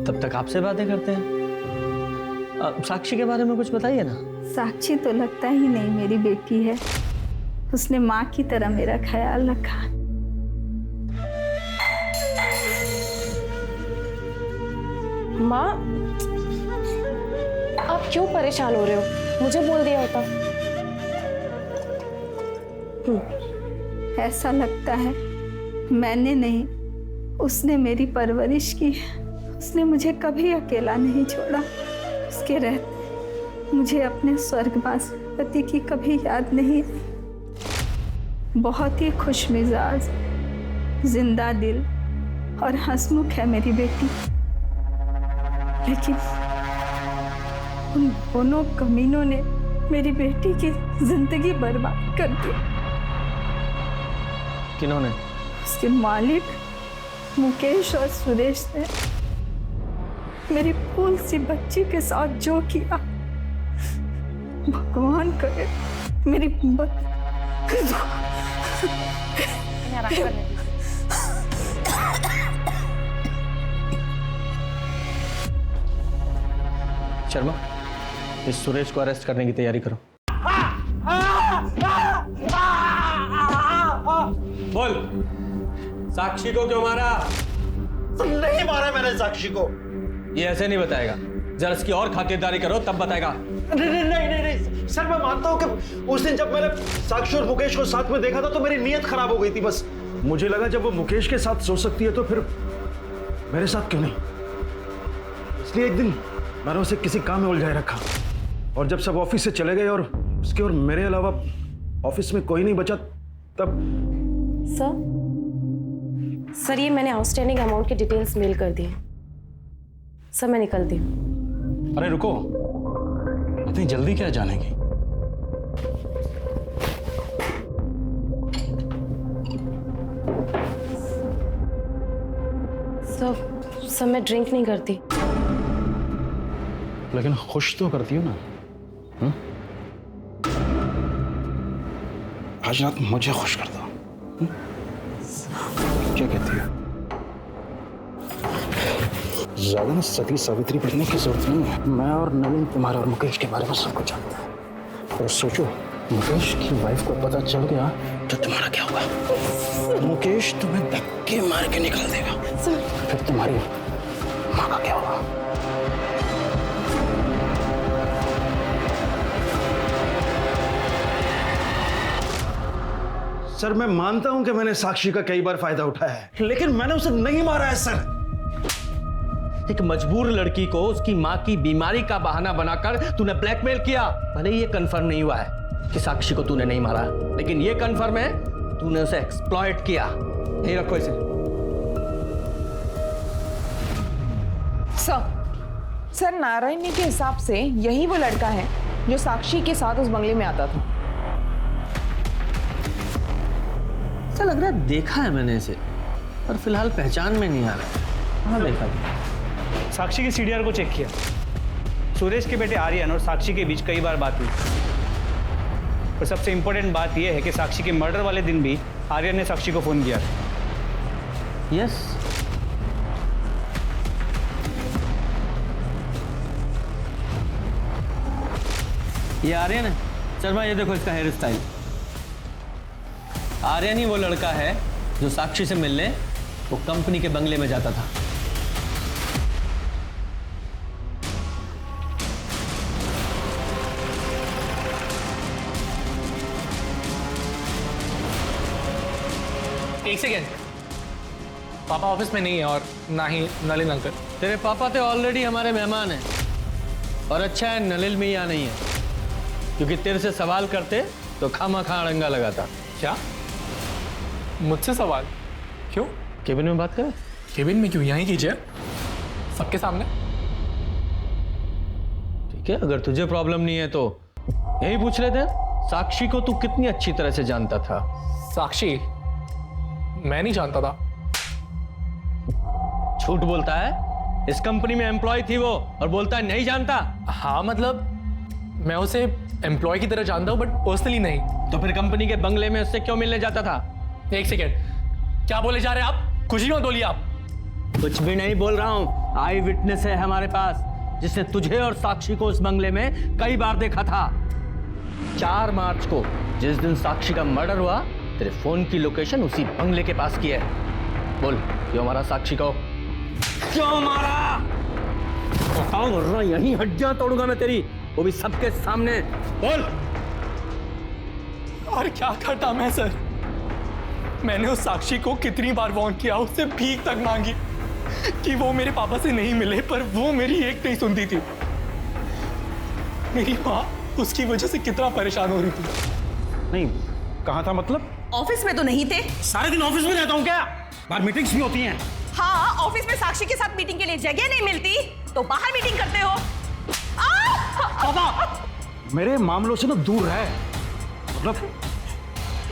तब तक आपसे बातें करते हैं। साक्षी के बारे में कुछ बताइए ना। साक्षी तो लगता ही नहीं मेरी बेटी है। उसने माँ की तरह मेरा ख्याल रखा। माँ, आप क्यों परेशान हो रहे हो? मुझे बोल दिया होता। ऐसा लगता है मैंने नहीं, उसने मेरी परवरिश की। उसने मुझे कभी अकेला नहीं छोड़ा। उसके रहते मुझे अपने स्वर्गवास पति की कभी याद नहीं। बहुत ही खुश मिजाज, जिंदा दिल और हंसमुख है मेरी बेटी, लेकिन उन दोनों कमीनों ने मेरी बेटी की जिंदगी बर्बाद कर दी। किन्होंने? उसके मालिक मुकेश और सुरेश ने। मेरी फूल सी बच्ची के साथ जो किया, भगवान करे मेरी शर्मा, इस सुरेश को अरेस्ट करने की तैयारी करो। बोल, साक्षी को क्यों मारा? नहीं मारा मैंने साक्षी को। ये ऐसे नहीं बताएगा, जरा इसकी और खातिरदारी करो तब बताएगा। नहीं सर, मैं मानता हूँ कि उस दिन जब मैंने साक्षी और मुकेश को साथ में देखा था तो मेरी नीयत खराब हो गई थी। बस मुझे लगा जब वो मुकेश के साथ सो सकती है तो फिर मेरे साथ क्यों नहीं। इसलिए एक दिन मैंने उसे किसी काम में उलझाए रखा, और जब सब ऑफिस से चले गए और उसके और मेरे अलावा ऑफिस में कोई नहीं बचा, तब सर ये मैंने आउटस्टैंडिंग अमाउंट की डिटेल्स मेल कर दी। सर मैं निकलती हूँ। अरे रुको, इतनी जल्दी क्या जाने की? सर मैं ड्रिंक नहीं करती। लेकिन खुश तो करती हो ना? आज रात मुझे खुश कर दो। क्या कहती है? ज्यादा ना सती सावित्री बनने की जरूरत नहीं है। मैं और नवीन तुम्हारे और मुकेश के बारे में सब कुछ जानते हैं। और सोचो, मुकेश की वाइफ को पता चल गया तो तुम्हारा क्या होगा? मुकेश तुम्हें धक्के मार के निकाल देगा। फिर तुम्हारी माँ का क्या होगा? सर मैं मानता हूं कि मैंने साक्षी का कई बार फायदा उठाया है, लेकिन मैंने उसे नहीं मारा है सर। एक मजबूर लड़की को उसकी माँ की बीमारी का बहाना बनाकर तूने ब्लैकमेल किया। भले ही ये कंफर्म नहीं हुआ है कि साक्षी को तूने नहीं मारा, लेकिन ये कंफर्म है तूने उसे एक्सप्लॉइट किया। यही रखो इसे। सर नारायणी के हिसाब से यही वो लड़का है जो साक्षी के साथ उस बंगले में आता था। ऐसा लग रहा है देखा है मैंने इसे, पर फिलहाल पहचान में नहीं आ रहा। हाँ देखा। साक्षी के सीडीआर को चेक किया। सुरेश के बेटे आर्यन और साक्षी के बीच कई बार बात हुई, और सबसे इंपॉर्टेंट बात यह है कि साक्षी के मर्डर वाले दिन भी आर्यन ने साक्षी को फोन किया। यस, ये आर्यन है। शर्मा ये देखो इसका हेयर स्टाइल। आर्यन ही वो लड़का है जो साक्षी से मिलने वो कंपनी के बंगले में जाता था। एक सेकेंड, पापा ऑफिस में नहीं है और ना ही नलिन अंकल। तेरे पापा तो ऑलरेडी हमारे मेहमान हैं, और अच्छा है नलिन में यहाँ नहीं है, क्योंकि तेरे से सवाल करते तो खामा-खा अड़ंगा लगाता। क्या? मुझसे सवाल? क्यों? केबिन में बात करें? केबिन में क्यों? यहीं कीजिए, सबके सामने। ठीक है, अगर तुझे प्रॉब्लम नहीं है तो यही पूछ लेते हैं। साक्षी को तू कितनी अच्छी तरह से जानता था? साक्षी मैं नहीं जानता था। झूठ बोलता है। इस कंपनी में एम्प्लॉय थी वो, और बोलता है नहीं जानता। हाँ मतलब मैं उसे एम्प्लॉय की तरह जानता हूँ, बट पर्सनली नहीं। तो फिर कंपनी के बंगले में उससे क्यों मिलने जाता था? एक सेकेंड, क्या बोले जा रहे हैं आप? कुछ ही मत बोलिए आप। कुछ भी नहीं बोल रहा हूँ। आई विटनेस है हमारे पास, जिसने तुझे और साक्षी को उस बंगले में कई बार देखा था। 4 मार्च को जिस दिन साक्षी का मर्डर हुआ, तेरे फोन की लोकेशन उसी बंगले के पास की है। बोल, क्यों मारा साक्षी को? क्यों मारा? बताओ वरना यहीं हड्डियां तोड़ूंगा मैं तेरी, वो भी सबके सामने। बोल। और क्या करता मैं सर? मैंने उस साक्षी को कितनी बार वार्न किया, उससे भीख तक मांगी कि वो मेरे पापा से नहीं मिले, पर वो मेरी एक नहीं सुनती थी। मेरी माँ उसकी वजह से कितना परेशान हो रही थी। नहीं, कहाँ था मतलब? ऑफिस में तो नहीं थे। सारे दिन ऑफिस में रहता हूँ क्या? बाहर मीटिंग्स भी होती हैं। हाँ, ऑफिस में साक्षी के साथ मीटिंग के लिए जगह नहीं मिलती तो बाहर मीटिंग करते हो। मेरे मामलों से ना दूर है, मतलब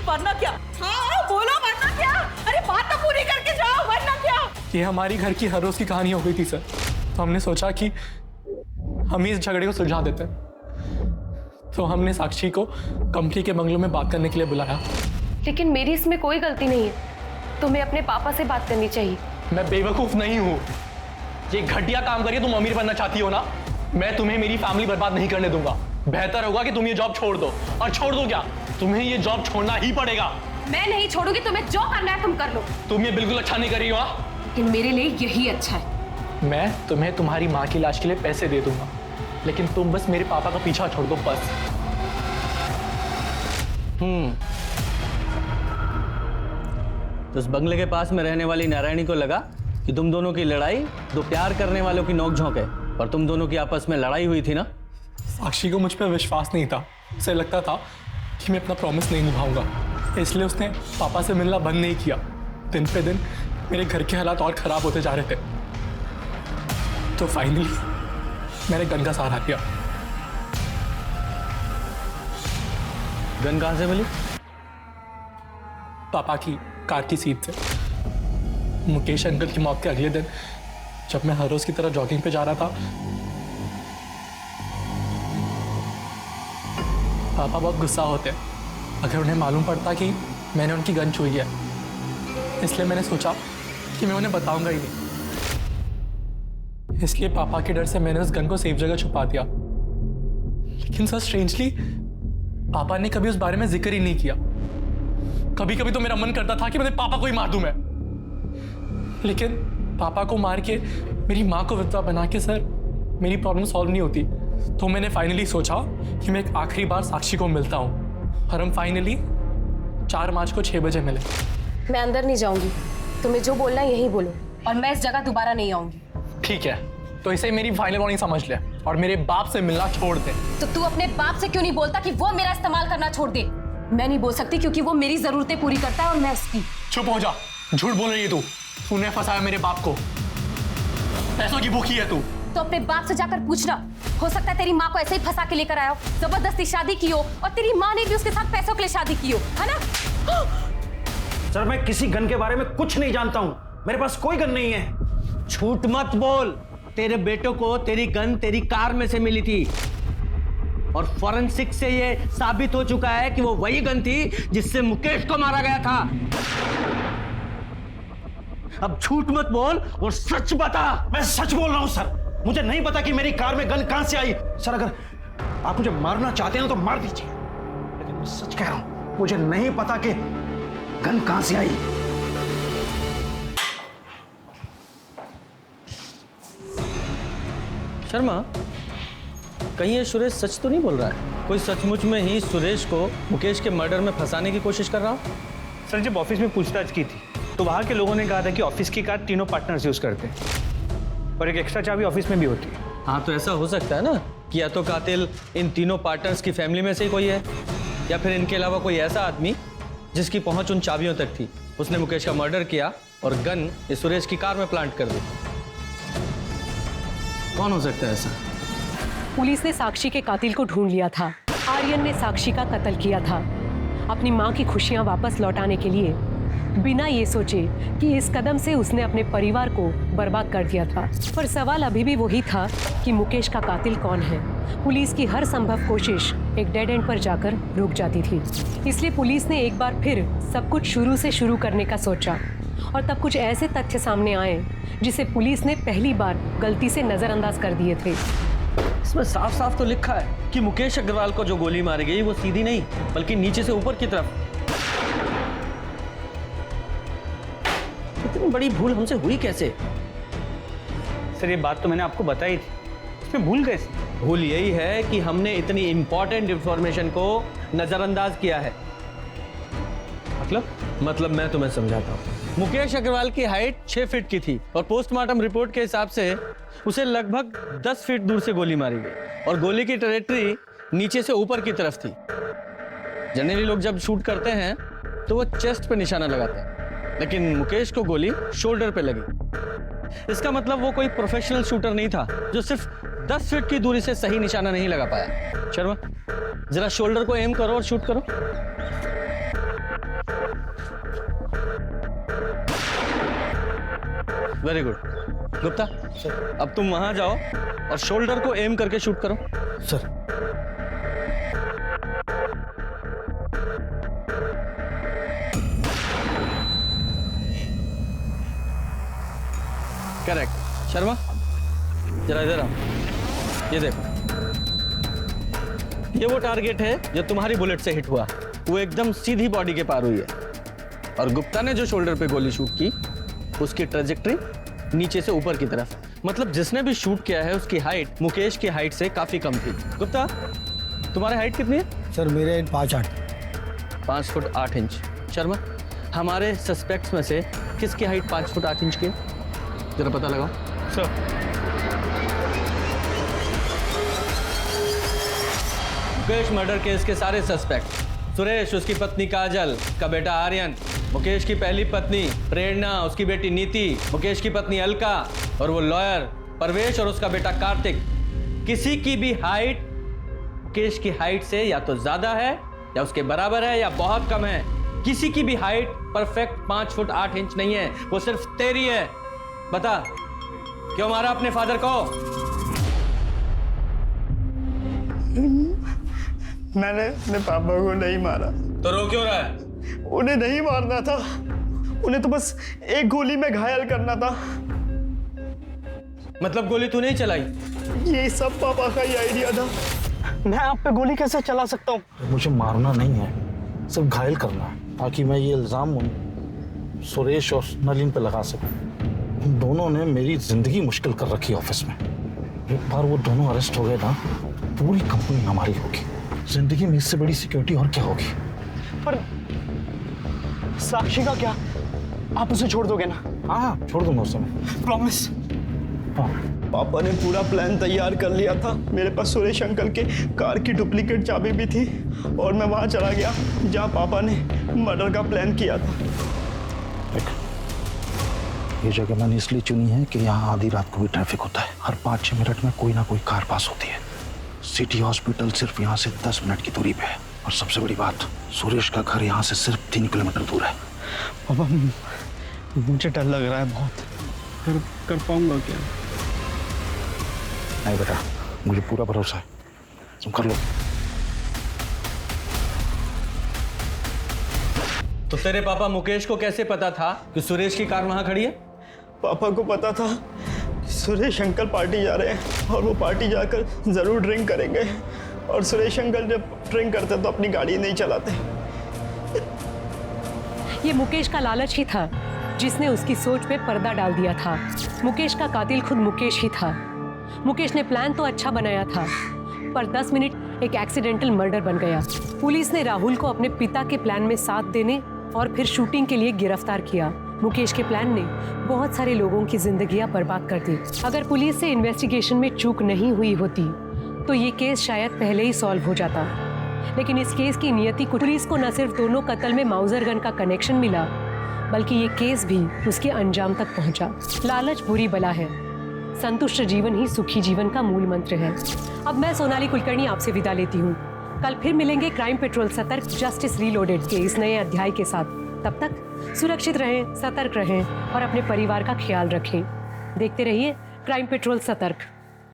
वरना क्या? हाँ बोलो, वरना क्या? अरे बात तो पूरी करके जाओ, वरना क्या? ये हमारी घर की हर रोज की कहानी हो गई थी सर। तो हमने सोचा कि हम ही इस झगड़े को सुलझा देते हैं। तो हमने साक्षी को कंपनी के बंगलों में बात करने के लिए बुलाया। लेकिन मेरी इसमें कोई गलती नहीं है, तुम्हें अपने पापा से बात करनी चाहिए। मैं बेवकूफ नहीं हूं। ये घटिया काम करिए, तुम अमीर बनना चाहती हो ना, मैं तुम्हें मेरी फैमिली बर्बाद नहीं करने दूंगा। बेहतर होगा कि तुम ये जॉब छोड़ दो। और छोड़ दो क्या, तुम्हें ये जॉब छोड़ना ही पड़ेगा। मैं नहीं छोड़ूंगी, तुम्हें जो करना है तुम कर लो। तुम ये बिल्कुल अच्छा नहीं कर रही हो। लेकिन मेरे लिए यही अच्छा है। मैं तुम्हें तुम्हारी माँ की लाश के लिए पैसे दे दूंगा, लेकिन तुम बस मेरे पापा का पीछा छोड़ दो बस। तो उस बंगले के पास में रहने वाली नारायणी को लगा कि तुम दोनों की लड़ाई दो प्यार करने वालों की नोकझोंक है, और तुम दोनों की आपस में लड़ाई हुई थी ना। साक्षी को मुझ पर विश्वास नहीं था। उसे लगता था कि मैं अपना प्रॉमिस नहीं निभाऊंगा, इसलिए उसने पापा से मिलना बंद नहीं किया। दिन पे दिन मेरे घर के हालात और खराब होते जा रहे थे। तो फाइनली मैंने गन का सहारा लिया। गन कहां से मिली? पापा की कार की सीट से। मुकेश अंकल की मौत के अगले दिन जब मैं हर रोज की तरह जॉगिंग पे जा रहा था, पापा बहुत गुस्सा होते अगर उन्हें मालूम पड़ता कि मैंने उनकी गन छुई है। इसलिए मैंने सोचा कि मैं उन्हें बताऊंगा ही नहीं। इसलिए पापा के डर से मैंने उस गन को सेफ जगह छुपा दिया। लेकिन सर स्ट्रेंजली पापा ने कभी उस बारे में जिक्र ही नहीं किया। कभी कभी तो मेरा मन करता था कि मैं पापा को ही मार दूं मैं, लेकिन पापा को मार के मेरी माँ को विधवा बना के सर मेरी प्रॉब्लम सॉल्व नहीं होती। तो मैंने फाइनली सोचा कि मैं एक आखिरी बार साक्षी को मिलता हूँ, और हम फाइनली 4 मार्च को 6 बजे मिले। मैं अंदर नहीं जाऊंगी, तुम्हें जो बोलना है यही बोलो, और मैं इस जगह दोबारा नहीं आऊंगी। ठीक है, तो इसे मेरी फाइनल वार्निंग समझ ले और मेरे बाप से मिलना छोड़ दे। तो तू अपने बाप से क्यों नहीं बोलता कि वो मेरा इस्तेमाल करना छोड़ दे? मैं नहीं बोल सकती क्योंकि वो मेरी जरूरतें पूरी करता है और मैं उसकी। चुप हो जा, झूठ बोल रही है तू। तूने फंसाया मेरे बाप को, पैसों की भूखी है तू। तो अपने बाप से जाकर पूछना, हो सकता है तेरी माँ को ऐसे ही फंसा के लेकर आया हो, जबरदस्ती शादी की हो, और तेरी माँ ने भी उसके साथ पैसों के लिए शादी की हो, है ना? सर मैं किसी गन के बारे में कुछ नहीं जानता हूं, मेरे पास कोई गन नहीं है। झूठ मत बोल, तेरे बेटों को तेरी गन तेरी कार में से मिली थी, और फॉरेंसिक से ये साबित हो चुका है कि वो वही गन थी जिससे मुकेश को मारा गया था। अब झूठ मत बोल और सच बता। मैं सच बोल रहा हूं सर, मुझे नहीं पता कि मेरी कार में गन कहां से आई। सर अगर आप मुझे मारना चाहते हैं तो मार दीजिए, लेकिन मैं सच कह रहा हूं, मुझे नहीं पता कि गन कहां से आई। शर्मा, कहीं ये सुरेश सच तो नहीं बोल रहा है? कोई सचमुच में ही सुरेश को मुकेश के मर्डर में फंसाने की कोशिश कर रहा हो? सर जब ऑफिस में पूछताछ की थी तो वहाँ के लोगों ने कहा था कि ऑफिस की कार तीनों पार्टनर्स यूज करते हैं, और एक एक्स्ट्रा चाबी ऑफिस में भी होती है। हाँ, तो ऐसा हो सकता है ना कि या तो कातिल इन तीनों पार्टनर्स की फैमिली में से ही कोई है, या फिर इनके अलावा कोई ऐसा आदमी जिसकी पहुंच उन चाबियों तक थी। उसने मुकेश का मर्डर किया और गन इस सुरेश की कार में प्लांट कर दी। कौन हो सकता है ऐसा? पुलिस ने साक्षी के कातिल को ढूंढ लिया था। आर्यन ने साक्षी का कत्ल किया था अपनी माँ की खुशियाँ वापस लौटाने के लिए, बिना ये सोचे कि इस कदम से उसने अपने परिवार को बर्बाद कर दिया था। पर सवाल अभी भी वही था कि मुकेश का कातिल कौन है। पुलिस की हर संभव कोशिश एक डेड एंड पर जाकर रुक जाती थी। इसलिए पुलिस ने एक बार फिर सब कुछ शुरू से शुरू करने का सोचा, और तब कुछ ऐसे तथ्य सामने आए जिसे पुलिस ने पहली बार गलती से नजरअंदाज कर दिए थे। इसमें साफ साफ तो लिखा है कि मुकेश अग्रवाल को जो गोली मारी गई वो सीधी नहीं बल्कि नीचे से ऊपर की तरफ। इतनी बड़ी भूल हमसे हुई कैसे? सर ये बात तो मैंने आपको बताई थी, इसमें भूल कैसे? भूल यही है कि हमने इतनी इंपॉर्टेंट इंफॉर्मेशन को नजरअंदाज किया है। मतलब मैं तुम्हें समझाता हूँ। मुकेश अग्रवाल की हाइट 6 फीट की थी, और पोस्टमार्टम रिपोर्ट के हिसाब से उसे लगभग 10 फीट दूर से गोली मारी गई, और गोली की ट्रेजेक्टरी नीचे से ऊपर की तरफ थी। जनरली लोग जब शूट करते हैं तो वो चेस्ट पे निशाना लगाते हैं, लेकिन मुकेश को गोली शोल्डर पे लगी। इसका मतलब वो कोई प्रोफेशनल शूटर नहीं था जो सिर्फ 10 फीट की दूरी से सही निशाना नहीं लगा पाया। शर्मा, जरा शोल्डर को एम करो और शूट करो। Very good. गुप्ता, अब तुम वहां जाओ और शोल्डर को एम करके शूट करो। सर। करेक्ट। शर्मा जरा इधर आओ, ये देखो, ये वो टारगेट है जो तुम्हारी बुलेट से हिट हुआ। वो एकदम सीधी बॉडी के पार हुई है। और गुप्ता ने जो शोल्डर पे गोली शूट की उसकी ट्रेजेक्ट्री नीचे से ऊपर की तरफ, मतलब जिसने भी शूट किया है उसकी हाइट मुकेश की हाइट से काफी कम थी। गुप्ता तुम्हारी हाइट कितनी है? सर मेरे 5'8". 5 फुट 8 इंच। शर्मा हमारे सस्पेक्ट्स में से किसकी हाइट 5 फुट 8 इंच की है? जरा पता लगाओ। सर मुकेश मर्डर केस के सारे सस्पेक्ट, सुरेश उसकी पत्नी काजल, उसका बेटा आर्यन, मुकेश की पहली पत्नी प्रेरणा, उसकी बेटी नीति, मुकेश की पत्नी अलका और वो लॉयर परवेश और उसका बेटा कार्तिक, किसी की भी हाइट मुकेश की हाइट से या तो ज्यादा है या उसके बराबर है या बहुत कम है। किसी की भी हाइट परफेक्ट 5 फुट 8 इंच नहीं है, वो सिर्फ तेरी है। बता क्यों मारा अपने फादर को? मैंने अपने पापा को नहीं मारा। तो रो क्यों रहा है? उन्हें नहीं मारना था, उन्हें तो बस एक गोली में घायल करना था। मतलब गोली तू नहीं चलाई? ये सब पापा का ही आइडिया था। मैं आप पे गोली कैसे चला सकता हूँ? मुझे मारना नहीं है, सिर्फ घायल करना है, ताकि मैं ये इल्जाम सुरेश और नलिन पे लगा सकूं। उन दोनों ने मेरी जिंदगी मुश्किल कर रखी ऑफिस में। एक बार वो दोनों अरेस्ट हो गए ना, पूरी कंपनी हमारी होगी। जिंदगी में इससे बड़ी सिक्योरिटी और क्या होगी? पर साक्षी का क्या? आप उसे छोड़ दोगे ना? हाँ छोड़ दूंगा उसे मैं। प्रॉमिस? हाँ। पापा ने पूरा प्लान तैयार कर लिया था। मेरे पास सुरेश अंकल के कार की डुप्लीकेट चाबी भी थी और मैं वहां चला गया जहां पापा ने मर्डर का प्लान किया था। ये जगह मैंने इसलिए चुनी है कि यहाँ आधी रात को भी ट्रैफिक होता है। हर 5-6 मिनट में कोई ना कोई कार पास होती है। सिटी हॉस्पिटल सिर्फ यहाँ से 10 मिनट की दूरी पे है। और सबसे बड़ी बात, सुरेश का घर यहाँ से सिर्फ 3 किलोमीटर दूर है। पापा मुझे डर लग रहा है बहुत। कर पाऊंगा क्या? नहीं बेटा, मुझे पूरा भरोसा है, तुम कर लो। तो तेरे पापा मुकेश को कैसे पता था कि सुरेश की कार वहां खड़ी है? पापा को पता था कि सुरेश अंकल पार्टी जा रहे हैं और वो पार्टी जाकर जरूर ड्रिंक करेंगे। और सुरेश अंकल जब ड्रिंक करते तो अपनी गाड़ी नहीं चलाते। ये मुकेश का लालच ही था जिसने उसकी सोच पे पर्दा डाल दिया था। मुकेश का कातिल खुद मुकेश ही था। मुकेश ने प्लान तो अच्छा बनाया था, पर 10 मिनट एक एक्सीडेंटल मर्डर बन गया। पुलिस ने राहुल को अपने पिता के प्लान में साथ देने और फिर शूटिंग के लिए गिरफ्तार किया। मुकेश के प्लान ने बहुत सारे लोगों की जिंदगियां बर्बाद कर दी। अगर पुलिस से इन्वेस्टिगेशन में चूक नहीं हुई होती तो ये केस शायद पहले ही सॉल्व हो जाता। लेकिन इस केस की नियति को, पुलिस को न सिर्फ दोनों कत्ल में माउजर गन का कनेक्शन मिला, बल्कि ये केस भी उसके अंजाम तक पहुंचा। लालच बुरी बला है, संतुष्ट जीवन ही सुखी जीवन का मूल मंत्र है। अब मैं सोनाली कुलकर्णी आपसे विदा लेती हूँ। कल फिर मिलेंगे क्राइम पेट्रोल सतर्क जस्टिस रीलोडेड के इस नए अध्याय के साथ। तब तक सुरक्षित रहें, सतर्क रहें और अपने परिवार का ख्याल रखें। देखते रहिए क्राइम पेट्रोल सतर्क।